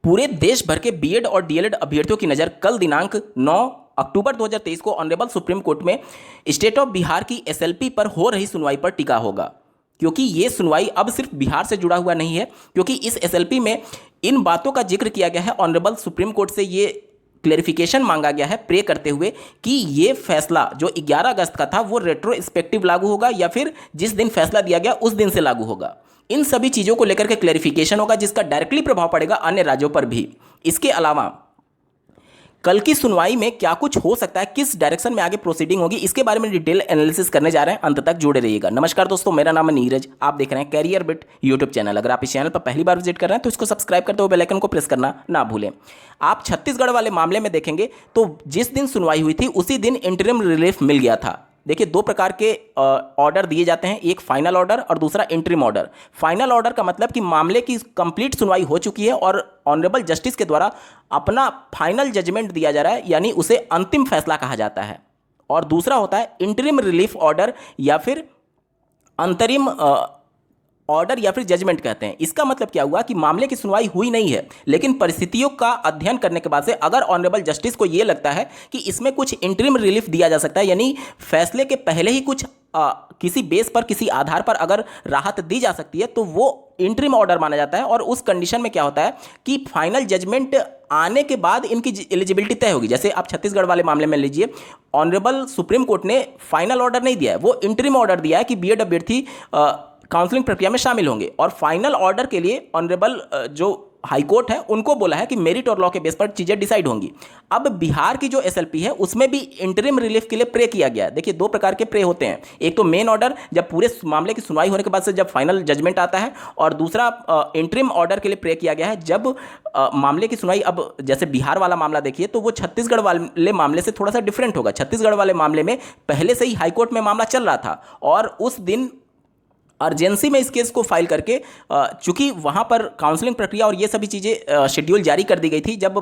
पूरे देश भर के बीएड और डीएलएड अभ्यर्थियों की नज़र कल दिनांक 9 अक्टूबर 2023 को ऑनरेबल सुप्रीम कोर्ट में स्टेट ऑफ बिहार की एसएलपी पर हो रही सुनवाई पर टिका होगा, क्योंकि ये सुनवाई अब सिर्फ बिहार से जुड़ा हुआ नहीं है, क्योंकि इस एसएलपी में इन बातों का जिक्र किया गया है। ऑनरेबल सुप्रीम कोर्ट से ये क्लेरिफिकेशन मांगा गया है प्रे करते हुए कि ये फैसला जो 11 अगस्त का था वो रेट्रोस्पेक्टिव लागू होगा या फिर जिस दिन फैसला दिया गया उस दिन से लागू होगा। इन सभी चीज़ों को लेकर के क्लेरिफिकेशन होगा जिसका डायरेक्टली प्रभाव पड़ेगा अन्य राज्यों पर भी। इसके अलावा कल की सुनवाई में क्या कुछ हो सकता है, किस डायरेक्शन में आगे प्रोसीडिंग होगी, इसके बारे में डिटेल एनालिसिस करने जा रहे हैं। अंत तक जुड़े रहिएगा। नमस्कार दोस्तों, मेरा नाम है नीरज, आप देख रहे हैं कैरियर बिट यूट्यूब चैनल। अगर आप इस चैनल पर पहली बार विजिट कर रहे हैं तो इसको सब्सक्राइब करते हुए बेल आइकन को प्रेस करना ना भूलें। आप छत्तीसगढ़ वाले मामले में देखेंगे तो जिस दिन सुनवाई हुई थी उसी दिन इंटरिम रिलीफ मिल गया था। देखिए, दो प्रकार के ऑर्डर दिए जाते हैं, एक फाइनल ऑर्डर और दूसरा इंटरिम ऑर्डर। फाइनल ऑर्डर का मतलब कि मामले की कंप्लीट सुनवाई हो चुकी है और ऑनरेबल जस्टिस के द्वारा अपना फाइनल जजमेंट दिया जा रहा है, यानी उसे अंतिम फैसला कहा जाता है। और दूसरा होता है इंटरिम रिलीफ ऑर्डर या फिर अंतरिम ऑर्डर या फिर जजमेंट कहते हैं। इसका मतलब क्या हुआ कि मामले की सुनवाई हुई नहीं है, लेकिन परिस्थितियों का अध्ययन करने के बाद से अगर ऑनरेबल जस्टिस को यह लगता है कि इसमें कुछ इंटरिम रिलीफ दिया जा सकता है, यानी फैसले के पहले ही कुछ किसी बेस पर, किसी आधार पर अगर राहत दी जा सकती है तो वो इंटरिम ऑर्डर माना जाता है। और उस कंडीशन में क्या होता है कि फाइनल जजमेंट आने के बाद इनकी एलिजिबिलिटी तय होगी। जैसे आप छत्तीसगढ़ वाले मामले में लीजिए, ऑनरेबल सुप्रीम कोर्ट ने फाइनल ऑर्डर नहीं दिया है, वो इंटरिम ऑर्डर दिया है कि बीएड अभ्यर्थी काउंसलिंग प्रक्रिया में शामिल होंगे। और फाइनल ऑर्डर के लिए ऑनरेबल जो हाई कोर्ट है उनको बोला है कि मेरिट और लॉ के बेस पर चीज़ें डिसाइड होंगी। अब बिहार की जो एसएलपी है उसमें भी इंटरिम रिलीफ के लिए प्रे किया गया है। देखिए, दो प्रकार के प्रे होते हैं, एक तो मेन ऑर्डर जब पूरे मामले की सुनवाई होने के बाद से जब फाइनल जजमेंट आता है, और दूसरा इंटरिम ऑर्डर के लिए प्रे किया गया है जब मामले की सुनवाई, अब जैसे बिहार वाला मामला देखिए तो वो छत्तीसगढ़ वाले मामले से थोड़ा सा डिफरेंट होगा। छत्तीसगढ़ वाले मामले में पहले से ही हाईकोर्ट में मामला चल रहा था और उस दिन अर्जेंसी में इस केस को फाइल करके, चूंकि वहां पर काउंसलिंग प्रक्रिया और ये सभी चीज़ें शेड्यूल जारी कर दी गई थी जब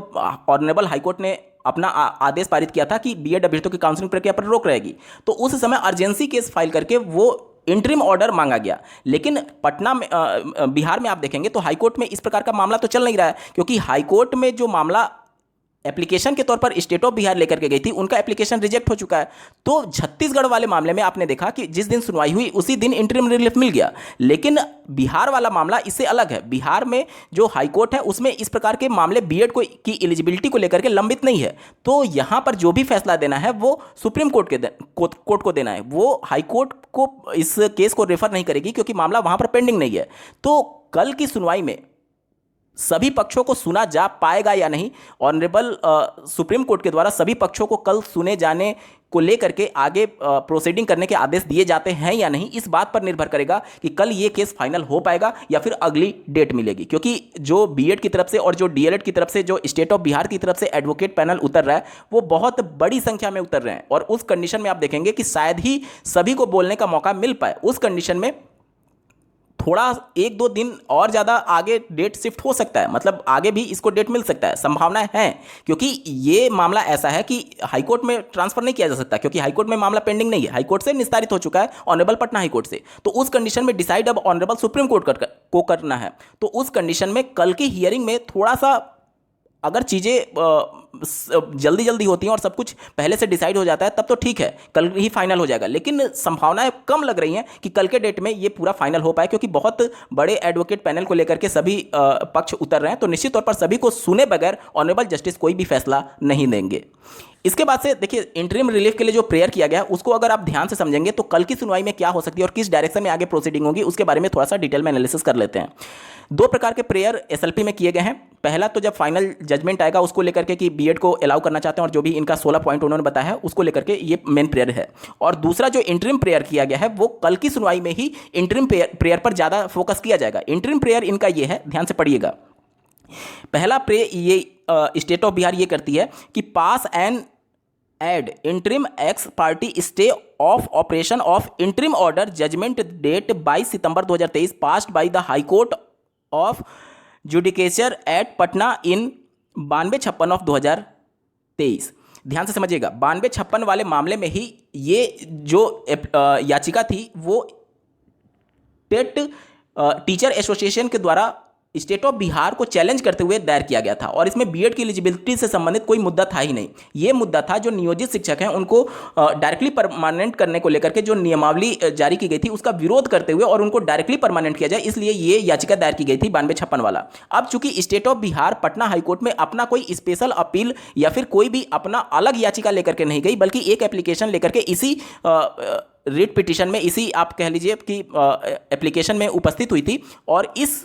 ऑनरेबल हाईकोर्ट ने अपना आदेश पारित किया था कि बीएड अभ्यर्थियों की काउंसलिंग प्रक्रिया पर रोक रहेगी, तो उस समय अर्जेंसी केस फाइल करके वो इंटरिम ऑर्डर मांगा गया। लेकिन पटना में, बिहार में आप देखेंगे तो हाईकोर्ट में इस प्रकार का मामला तो चल नहीं रहा है, क्योंकि हाईकोर्ट में जो मामला एप्लीकेशन के तौर पर स्टेट ऑफ बिहार लेकर के गई थी उनका एप्लीकेशन रिजेक्ट हो चुका है। तो छत्तीसगढ़ वाले मामले में आपने देखा कि जिस दिन सुनवाई हुई उसी दिन इंटरिम रिलीफ मिल गया। लेकिन बिहार वाला मामला इससे अलग है। बिहार में जो हाईकोर्ट है उसमें इस प्रकार के मामले बीएड को की एलिजिबिलिटी को लेकर के लंबित नहीं है। तो यहाँ पर जो भी फैसला देना है वो सुप्रीम कोर्ट को देना है, वो हाईकोर्ट को इस केस को रेफर नहीं करेगी, क्योंकि मामला वहाँ पर पेंडिंग नहीं है। तो कल की सुनवाई में सभी पक्षों को सुना जा पाएगा या नहीं, ऑनरेबल सुप्रीम कोर्ट के द्वारा सभी पक्षों को कल सुने जाने को लेकर के आगे प्रोसीडिंग करने के आदेश दिए जाते हैं या नहीं, इस बात पर निर्भर करेगा कि कल ये केस फाइनल हो पाएगा या फिर अगली डेट मिलेगी। क्योंकि जो बीएड की तरफ से और जो डीएलएड की तरफ से जो स्टेट ऑफ बिहार की तरफ से एडवोकेट पैनल उतर रहा है वो बहुत बड़ी संख्या में उतर रहे हैं, और उस कंडीशन में आप देखेंगे कि शायद ही सभी को बोलने का मौका मिल पाए। उस कंडीशन में थोड़ा 1-2 दिन और ज़्यादा आगे डेट शिफ्ट हो सकता है, मतलब आगे भी इसको डेट मिल सकता है, संभावनाएं हैं। क्योंकि ये मामला ऐसा है कि हाईकोर्ट में ट्रांसफर नहीं किया जा सकता, क्योंकि हाईकोर्ट में मामला पेंडिंग नहीं है, हाईकोर्ट से निस्तारित हो चुका है ऑनरेबल पटना हाईकोर्ट से। तो उस कंडीशन में डिसाइड अब ऑनरेबल सुप्रीम कोर्ट को करना है। तो उस कंडीशन में कल की हियरिंग में थोड़ा सा अगर चीज़ें जल्दी जल्दी होती हैं और सब कुछ पहले से डिसाइड हो जाता है तब तो ठीक है, कल ही फाइनल हो जाएगा। लेकिन संभावनाएं कम लग रही हैं कि कल के डेट में ये पूरा फाइनल हो पाए, क्योंकि बहुत बड़े एडवोकेट पैनल को लेकर के सभी पक्ष उतर रहे हैं। तो निश्चित तौर पर सभी को सुने बगैर ऑनरेबल जस्टिस कोई भी फैसला नहीं देंगे। इसके बाद से देखिए, इंटरिम रिलीफ के लिए जो प्रेयर किया गया उसको अगर आप ध्यान से समझेंगे तो कल की सुनवाई में क्या हो सकती है और किस डायरेक्शन में आगे प्रोसीडिंग होगी उसके बारे में थोड़ा सा डिटेल में एनालिसिस कर लेते हैं। दो प्रकार के प्रेयर एसएलपी में किए गए हैं। पहला तो जब फाइनल जजमेंट आएगा उसको लेकर के कि बीएड को अलाउ करना चाहते हैं और जो भी इनका 16 पॉइंट उन्होंने बताया है उसको लेकर के ये मेन प्रेयर है। और दूसरा जो इंटरिम प्रेयर किया गया है वो कल की सुनवाई में ही इंटरिम प्रेयर पर ज़्यादा फोकस किया जाएगा। इंटरिम प्रेयर इनका ये है, ध्यान से पढ़िएगा। पहला प्रे ये स्टेट ऑफ बिहार ये करती है कि pass and ad interim ex parte stay of operation of interim order judgment date 22 सितंबर 2023 passed by the high court of judicature at Patna in 9256 of 2023। ध्यान से समझिएगा, 9256 वाले मामले में ही ये जो याचिका थी वो टेट टीचर एसोसिएशन के द्वारा स्टेट ऑफ बिहार को चैलेंज करते हुए दायर किया गया था और इसमें बीएड की एलिजिबिलिटी से संबंधित कोई मुद्दा था ही नहीं। ये मुद्दा था जो नियोजित शिक्षक हैं उनको डायरेक्टली परमानेंट करने को लेकर के जो नियमावली जारी की गई थी उसका विरोध करते हुए और उनको डायरेक्टली परमानेंट किया जाए, इसलिए ये याचिका दायर की गई थी 9256 वाला। अब चूंकि state of Bihar Patna high court में अपना कोई स्पेशल अपील या फिर कोई भी अपना अलग याचिका लेकर के नहीं गई, बल्कि एक एप्लीकेशन लेकर के इसी रिट पिटीशन में, इसी आप कह लीजिए कि एप्लीकेशन में उपस्थित हुई थी और इस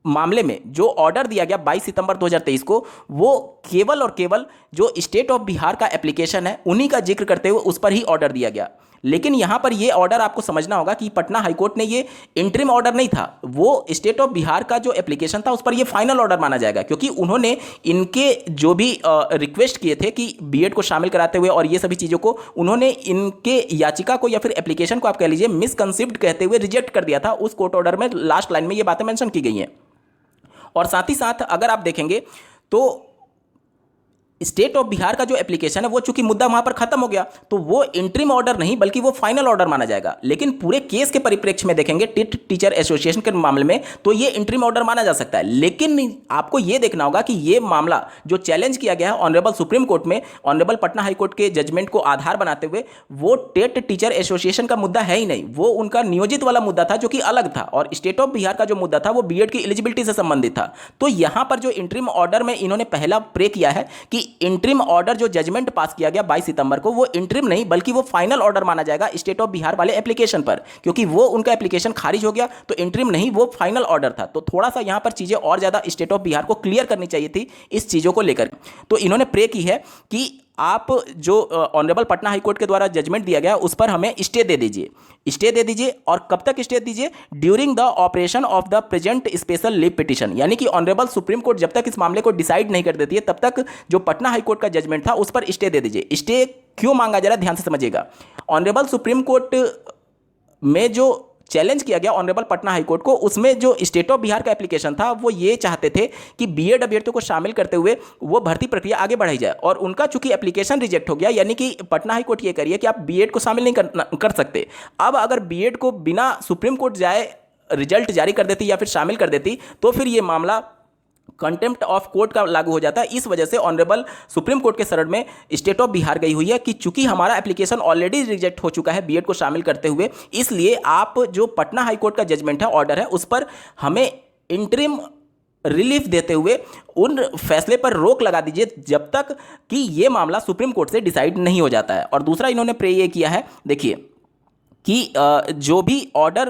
मामले में जो ऑर्डर दिया गया 22 सितंबर 2023 को, वो केवल और केवल जो स्टेट ऑफ बिहार का एप्लीकेशन है उन्हीं का जिक्र करते हुए उस पर ही ऑर्डर दिया गया। लेकिन यहां पर ये ऑर्डर आपको समझना होगा कि पटना हाईकोर्ट ने ये इंटरिम ऑर्डर नहीं था, वो स्टेट ऑफ बिहार का जो एप्लीकेशन था उस पर ये फाइनल ऑर्डर माना जाएगा, क्योंकि उन्होंने इनके जो भी रिक्वेस्ट किए थे कि बीएड को शामिल कराते हुए और ये सभी चीज़ों को, उन्होंने इनके याचिका को या फिर एप्लीकेशन को आप कह लीजिए मिसकंसीव्ड कहते हुए रिजेक्ट कर दिया था। उस कोर्ट ऑर्डर में लास्ट लाइन में ये बातें मेंशन की गई हैं। और साथ ही साथ अगर आप देखेंगे तो स्टेट ऑफ बिहार का जो एप्लीकेशन है वो चूंकि मुद्दा वहां पर खत्म हो गया तो वो इंटरिम ऑर्डर नहीं बल्कि वो फाइनल ऑर्डर माना जाएगा। लेकिन पूरे केस के परिप्रेक्ष्य में देखेंगे टिट टीचर एसोसिएशन के मामले में तो ये इंटरिम ऑर्डर माना जा सकता है। लेकिन आपको ये देखना होगा कि ये मामला जो चैलेंज किया गया है ऑनरेबल सुप्रीम कोर्ट में, ऑनरेबल पटना हाईकोर्ट के जजमेंट को आधार बनाते हुए, वो टेट टीचर एसोसिएशन का मुद्दा है ही नहीं, वो उनका नियोजित वाला मुद्दा था जो कि अलग था। और स्टेट ऑफ बिहार का जो मुद्दा था वो बीएड की एलिजिबिलिटी से संबंधित था। तो यहां पर जो इंटरिम ऑर्डर में इन्होंने पहला प्रे किया है कि इंटरिम ऑर्डर जो जजमेंट पास किया गया 22 सितंबर को, वो इंटरिम नहीं बल्कि वो फाइनल ऑर्डर माना जाएगा स्टेट ऑफ बिहार वाले एप्लीकेशन पर, क्योंकि वो उनका एप्लीकेशन खारिज हो गया तो इंटरिम नहीं वो फाइनल ऑर्डर था। तो थोड़ा सा यहां पर चीजें और ज्यादा स्टेट ऑफ बिहार को क्लियर करनी चाहिए थी इस चीजों को लेकर। तो इन्होंने प्रे की है कि आप जो ऑनरेबल पटना हाईकोर्ट के द्वारा जजमेंट दिया गया उस पर हमें स्टे दे दीजिए, स्टे दे दीजिए। और कब तक स्टे दीजिए? During the operation of the present special leave petition, यानी कि ऑनरेबल सुप्रीम कोर्ट जब तक इस मामले को डिसाइड नहीं कर देती है तब तक जो पटना हाईकोर्ट का जजमेंट था उस पर स्टे दे दीजिए। स्टे क्यों मांगा जा रहा है ध्यान से समझिएगा। ऑनरेबल सुप्रीम कोर्ट में जो चैलेंज किया गया ऑनरेबल पटना हाईकोर्ट को, उसमें जो स्टेट ऑफ बिहार का एप्लीकेशन था वो ये चाहते थे कि बीएड अभ्यर्थियों को शामिल करते हुए वो भर्ती प्रक्रिया आगे बढ़ाई जाए, और उनका चूंकि एप्लीकेशन रिजेक्ट हो गया, यानी कि पटना हाईकोर्ट ये करिए कि आप बीएड को शामिल नहीं कर सकते। अब अगर बीएड को बिना सुप्रीम कोर्ट जाए रिजल्ट जारी कर देती या फिर शामिल कर देती तो फिर ये मामला कंटेम्प्ट ऑफ कोर्ट का लागू हो जाता है। इस वजह से ऑनरेबल सुप्रीम कोर्ट के शरण में स्टेट ऑफ बिहार गई हुई है कि चूंकि हमारा एप्लीकेशन ऑलरेडी रिजेक्ट हो चुका है बीएड को शामिल करते हुए, इसलिए आप जो पटना हाईकोर्ट का जजमेंट है, ऑर्डर है, उस पर हमें इंटरिम रिलीफ देते हुए उन फैसले पर रोक लगा दीजिए जब तक कि ये मामला सुप्रीम कोर्ट से डिसाइड नहीं हो जाता है। और दूसरा इन्होंने प्रे ये किया है, देखिए कि जो भी ऑर्डर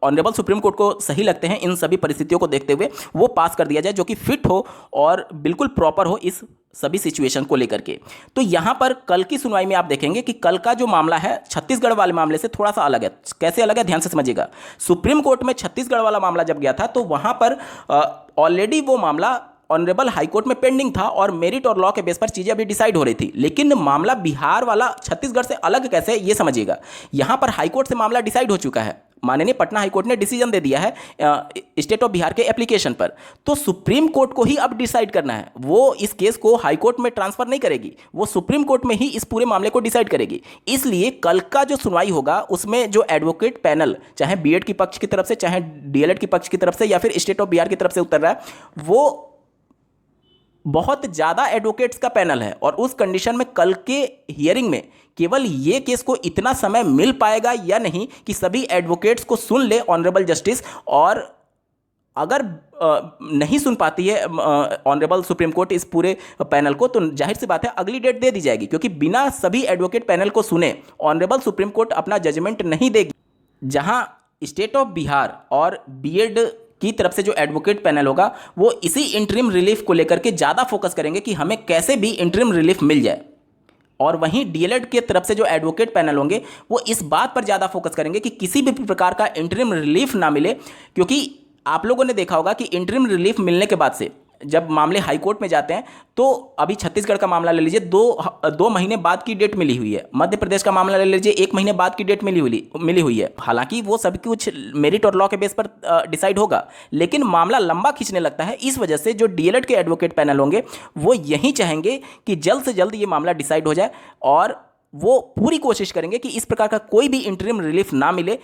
ऑनरेबल सुप्रीम कोर्ट को सही लगते हैं इन सभी परिस्थितियों को देखते हुए वो पास कर दिया जाए, जो कि फिट हो और बिल्कुल प्रॉपर हो इस सभी सिचुएशन को लेकर के। तो यहाँ पर कल की सुनवाई में आप देखेंगे कि कल का जो मामला है छत्तीसगढ़ वाले मामले से थोड़ा सा अलग है। कैसे अलग है ध्यान से समझिएगा। सुप्रीम कोर्ट में छत्तीसगढ़ वाला मामला जब गया था तो वहाँ पर ऑलरेडी वो मामला ऑनरेबल हाईकोर्ट में पेंडिंग था और मेरिट और लॉ के बेस पर चीजें अभी डिसाइड हो रही थी। लेकिन मामला बिहार वाला छत्तीसगढ़ से अलग कैसे, ये समझिएगा। यहां पर हाईकोर्ट से मामला डिसाइड हो चुका है, माननीय पटना हाईकोर्ट ने डिसीजन दे दिया है स्टेट ऑफ बिहार के एप्लीकेशन पर। तो सुप्रीम कोर्ट को ही अब डिसाइड करना है, वो इस केस को हाईकोर्ट में ट्रांसफर नहीं करेगी, वो सुप्रीम कोर्ट में ही इस पूरे मामले को डिसाइड करेगी। इसलिए कल का जो सुनवाई होगा उसमें जो एडवोकेट पैनल चाहे बीएड की पक्ष की तरफ से, चाहे डीएलएड की पक्ष की तरफ से या फिर स्टेट ऑफ बिहार की तरफ से उतर रहा है, वो बहुत ज़्यादा एडवोकेट्स का पैनल है। और उस कंडीशन में कल के हियरिंग में केवल ये केस को इतना समय मिल पाएगा या नहीं कि सभी एडवोकेट्स को सुन ले ऑनरेबल जस्टिस, और अगर नहीं सुन पाती है ऑनरेबल सुप्रीम कोर्ट इस पूरे पैनल को, तो जाहिर सी बात है अगली डेट दे दी जाएगी, क्योंकि बिना सभी एडवोकेट पैनल को सुने ऑनरेबल सुप्रीम कोर्ट अपना जजमेंट नहीं देगी। जहां स्टेट ऑफ बिहार और बीएड की तरफ से जो एडवोकेट पैनल होगा वो इसी इंटरिम रिलीफ को लेकर के ज़्यादा फोकस करेंगे कि हमें कैसे भी इंटरिम रिलीफ मिल जाए, और वहीं डीएलएड के तरफ से जो एडवोकेट पैनल होंगे वो इस बात पर ज़्यादा फोकस करेंगे कि किसी भी प्रकार का इंटरिम रिलीफ ना मिले। क्योंकि आप लोगों ने देखा होगा कि इंटरिम रिलीफ मिलने के बाद से जब मामले हाई कोर्ट में जाते हैं तो अभी छत्तीसगढ़ का मामला ले लीजिए, दो महीने बाद की डेट मिली हुई है। मध्य प्रदेश का मामला ले लीजिए, 1 महीने बाद की डेट मिली हुई है। हालांकि वो सब कुछ मेरिट और लॉ के बेस पर डिसाइड होगा, लेकिन मामला लंबा खींचने लगता है। इस वजह से जो डीएलएड के एडवोकेट पैनल होंगे वो यही चाहेंगे कि जल्द से जल्द ये मामला डिसाइड हो जाए, और वो पूरी कोशिश करेंगे कि इस प्रकार का कोई भी इंटरिम रिलीफ ना मिले,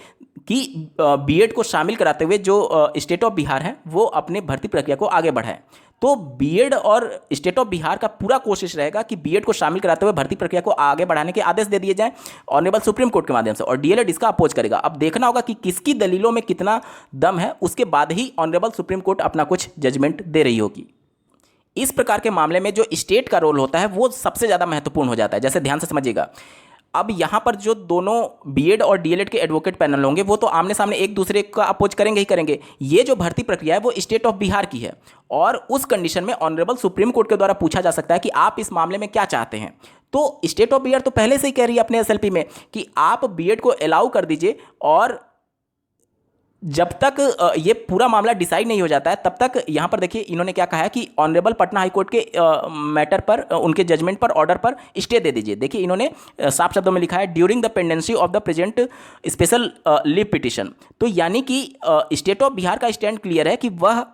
कि बीएड को शामिल कराते हुए जो स्टेट ऑफ बिहार है वो अपने भर्ती प्रक्रिया को आगे बढ़ाए। तो बीएड और स्टेट ऑफ बिहार का पूरा कोशिश रहेगा कि बीएड को शामिल कराते हुए भर्ती प्रक्रिया को आगे बढ़ाने के आदेश दे दिए जाएं ऑनरेबल सुप्रीम कोर्ट के माध्यम से, और डीएलएड इसका अपोज करेगा। अब देखना होगा कि किसकी दलीलों में कितना दम है, उसके बाद ही ऑनरेबल सुप्रीम कोर्ट अपना कुछ जजमेंट दे रही होगी। इस प्रकार के मामले में जो स्टेट का रोल होता है वो सबसे ज़्यादा महत्वपूर्ण हो जाता है। जैसे ध्यान से समझिएगा, अब यहाँ पर जो दोनों बीएड और डीएलएड के एडवोकेट पैनल होंगे वो तो आमने सामने एक दूसरे का अपोज करेंगे ही करेंगे। ये जो भर्ती प्रक्रिया है वो स्टेट ऑफ बिहार की है, और उस कंडीशन में ऑनरेबल सुप्रीम कोर्ट के द्वारा पूछा जा सकता है कि आप इस मामले में क्या चाहते हैं। तो स्टेट ऑफ बिहार तो पहले से ही कह रही है अपने एसएलपी में कि आप बीएड को अलाउ कर दीजिए, और जब तक ये पूरा मामला डिसाइड नहीं हो जाता है तब तक यहाँ पर देखिए इन्होंने क्या कहा है कि ऑनरेबल पटना हाई कोर्ट के मैटर पर, उनके जजमेंट पर, ऑर्डर पर स्टे दे दीजिए। देखिए इन्होंने साफ शब्दों में लिखा है during the pendency of the present special leave petition. तो यानी कि स्टेट ऑफ बिहार का स्टैंड क्लियर है कि वह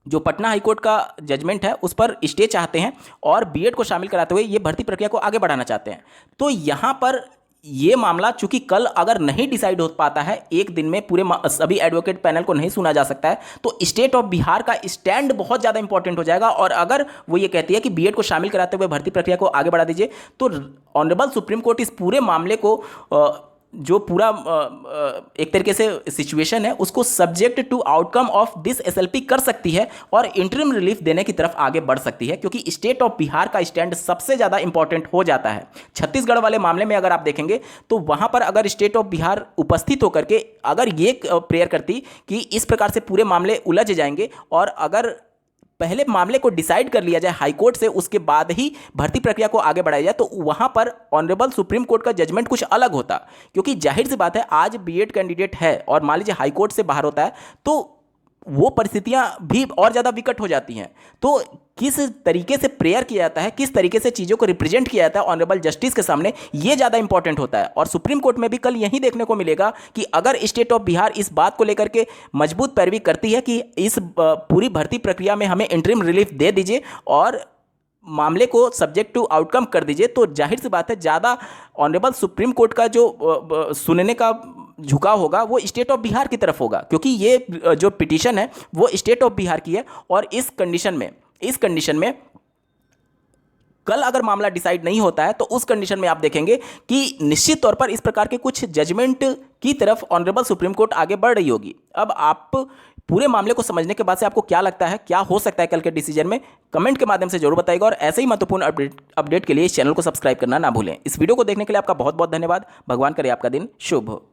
जो पटना हाई कोर्ट का जजमेंट है उस पर स्टे चाहते हैं और बीएड को शामिल कराते हुए ये भर्ती प्रक्रिया को आगे बढ़ाना चाहते हैं। तो यहाँ पर ये मामला चूंकि कल अगर नहीं डिसाइड हो पाता है, एक दिन में पूरे सभी एडवोकेट पैनल को नहीं सुना जा सकता है, तो स्टेट ऑफ बिहार का स्टैंड बहुत ज़्यादा इंपॉर्टेंट हो जाएगा। और अगर वो ये कहती है कि बीएड को शामिल कराते हुए भर्ती प्रक्रिया को आगे बढ़ा दीजिए, तो ऑनरेबल सुप्रीम कोर्ट इस पूरे मामले को जो पूरा एक तरीके से सिचुएशन है उसको subject to outcome of this SLP कर सकती है और इंटरिम रिलीफ देने की तरफ आगे बढ़ सकती है, क्योंकि स्टेट ऑफ बिहार का स्टैंड सबसे ज़्यादा इंपॉर्टेंट हो जाता है। छत्तीसगढ़ वाले मामले में अगर आप देखेंगे तो वहाँ पर अगर स्टेट ऑफ बिहार उपस्थित होकर के अगर ये प्रेयर करती कि इस प्रकार से पूरे मामले उलझ जाएंगे और अगर पहले मामले को डिसाइड कर लिया जाए हाई कोर्ट से, उसके बाद ही भर्ती प्रक्रिया को आगे बढ़ाया जाए, तो वहां पर ऑनरेबल सुप्रीम कोर्ट का जजमेंट कुछ अलग होता। क्योंकि जाहिर सी बात है आज बीएड कैंडिडेट है और मान लीजिए हाई कोर्ट से बाहर होता है तो वो परिस्थितियां भी और ज़्यादा विकट हो जाती हैं। तो किस तरीके से प्रेयर किया जाता है, किस तरीके से चीज़ों को रिप्रेजेंट किया जाता है ऑनरेबल जस्टिस के सामने, ये ज़्यादा इंपॉर्टेंट होता है। और सुप्रीम कोर्ट में भी कल यही देखने को मिलेगा कि अगर स्टेट ऑफ बिहार इस बात को लेकर के मजबूत पैरवी करती है कि इस पूरी भर्ती प्रक्रिया में हमें इंटरिम रिलीफ दे दीजिए और मामले को सब्जेक्ट टू आउटकम कर दीजिए, तो जाहिर सी बात है ज़्यादा ऑनरेबल सुप्रीम कोर्ट का जो सुनने का झुकाव होगा वो स्टेट ऑफ बिहार की तरफ होगा, क्योंकि ये जो पिटीशन है वो स्टेट ऑफ बिहार की है। और इस कंडीशन में कल अगर मामला डिसाइड नहीं होता है तो उस कंडीशन में आप देखेंगे कि निश्चित तौर पर इस प्रकार के कुछ जजमेंट की तरफ ऑनरेबल सुप्रीम कोर्ट आगे बढ़ रही होगी। अब आप पूरे मामले को समझने के बाद से आपको क्या लगता है, क्या हो सकता है कल के डिसीजन में, कमेंट के माध्यम से जरूर बताइएगा। और ऐसे ही महत्वपूर्ण अपडेट के लिए इस चैनल को सब्सक्राइब करना ना भूलें। इस वीडियो को देखने के लिए आपका बहुत बहुत धन्यवाद। भगवान करे आपका दिन शुभ हो।